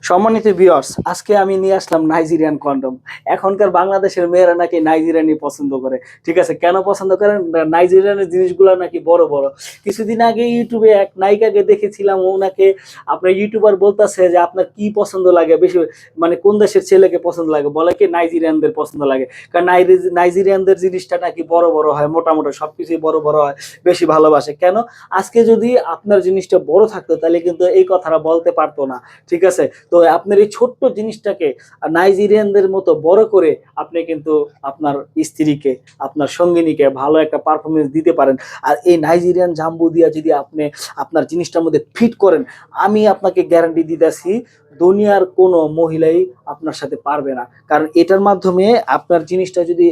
সম্মানিত ভিউয়ার্স, আজকে আমি নিয়ে আসলাম নাইজেরিয়ান কন্ডম। এখনকার বাংলাদেশের মেয়েরা নাকি নাইজেরিয়ানি পছন্দ করে। ঠিক আছে, কেন পছন্দ করেন? নাইজেরিয়ানের জিনিসগুলো নাকি বড় বড়। কিছুদিন আগে ইউটিউবে এক নায়িকাকে দেখেছিলাম, ওনাকে আপনার ইউটিউবার বলতেছে যে আপনার কি পছন্দ লাগে বেশি, মানে কোন দেশের ছেলেকে পছন্দ লাগে, বলে কি নাইজেরিয়ানদের পছন্দ লাগে। কারণ নাইজেরিয়ানদের জিনিসটা নাকি বড় বড় হয়, মোটামুটি সবকিছুই বড় বড় হয়, বেশি ভালোবাসে। কেন? আজকে যদি আপনার জিনিসটা বড় থাকতো তাহলে কিন্তু এই কথাটা বলতে পারতো না। ঠিক আছে, তো আপনার এই ছোট্ট জিনিসটাকে নাইজেরিয়ানদের মতো বড় করে আপনি কিন্তু আপনার স্ত্রীকে, আপনার সঙ্গিনীকে ভালো একটা পারফরমেন্স দিতে পারেন। আর এই নাইজেরিয়ান জাম্বু দিয়া যদি আপনি আপনার জিনিসটার মধ্যে ফিট করেন, আমি আপনাকে গ্যারান্টি দিতেছি দুনিয়ার কোনো মহিলাই আপনার সাথে পারবে না। কারণ এটার মাধ্যমে আপনার জিনিসটা যদি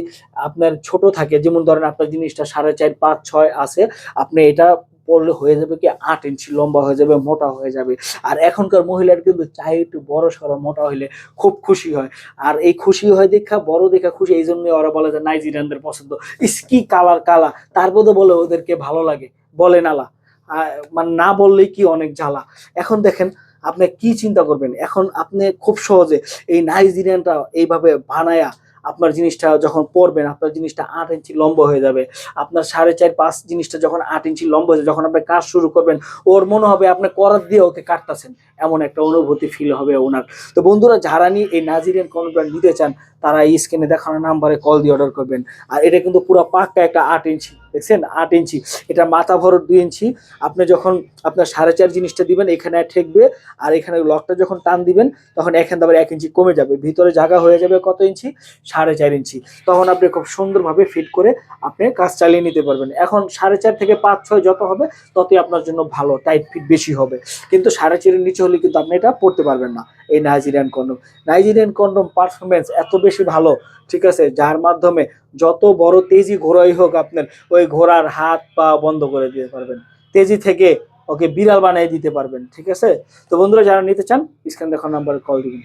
আপনার ছোট থাকে, যেমন ধরেন আপনার জিনিসটা 4.5, 5, 6 আছে, আপনি এটা পড়লে হয়ে যাবে কি 8 ইঞ্চি লম্বা হয়ে যাবে, মোটা হয়ে যাবে। আর এখনকার মহিলার কিন্তু চাই একটু বড় সড়ো মোটা হইলে খুব খুশি হয়। আর এই খুশি হয় দেখা, বড় দেখা খুশি, এই জন্য ওরা বলে যে নাইজেরিয়ানদের পছন্দ। ইস কি কালার কালা, তারপরে বলে ওদেরকে ভালো লাগে, বলে নালা। মানে না বললেই কি অনেক জ্বালা। এখন দেখেন, আপনি কি চিন্তা করবেন, এখন আপনি খুব সহজে এই নাইজেরিয়ানটা এইভাবে বানায়া আপনার জিনিসটা যখন পরবেন, আপনার জিনিসটা 8 ইঞ্চি লম্বা হয়ে যাবে। আপনার 4.5, 5 জিনিসটা যখন 8 ইঞ্চি লম্বা হয়ে যাবে, যখন আপনি কাজ শুরু করবেন, ওর মনে হবে আপনি করাত দিয়ে ওকে কাটতেছেন, এমন একটা অনুভূতি ফিল হবে ওনার। তো বন্ধুরা, যারা নিয়ে এই নাইজেরিয়ান কর্নফ্লাওয়ার নিতে চান, তারা এই স্ক্রিনে দেখানো নাম্বারে কল দিয়ে অর্ডার করবেন। আর এটা কিন্তু পুরো পাক্কা একটা 8 ইঞ্চি, দেখছেন 8 ইঞ্চি, এটা মাথা ভরত 2 ইঞ্চি। আপনি যখন আপনার 4.5 জিনিসটা দিবেন, এখানে ঠেকবে। আর এখানে লকটা যখন টান দিবেন, তখন এখান থেকে 1 ইঞ্চি কমে যাবে, ভিতরে জায়গা হয়ে যাবে কত ইঞ্চি? 4.5 ইঞ্চি। তখন আপনি খুব সুন্দরভাবে ফিট করে আপনি কাজ চালিয়ে নিতে পারবেন। এখন 4.5 থেকে 5, 6 যত হবে ততই আপনার জন্য ভালো, টাইট ফিট বেশি হবে। কিন্তু 4.5-এর নিচে হলে কিন্তু আপনি এটা পড়তে পারবেন না এই Nigerian condom. Nigerian condom performance এত বেশি ভালো, ঠিক আছে, যার মাধ্যমে যত বড় তেজি ঘোড়াই হোক আপনার, ওই ঘোড়ার হাত পা বন্ধ করে দিতে পারবেন। তেজি থেকে ওকে বিড়াল বানিয়ে দিতে পারবেন। ঠিক আছে, তো বন্ধুরা, যারা নিতে চান স্ক্রিনে দেখানো নাম্বারে কল দিবেন।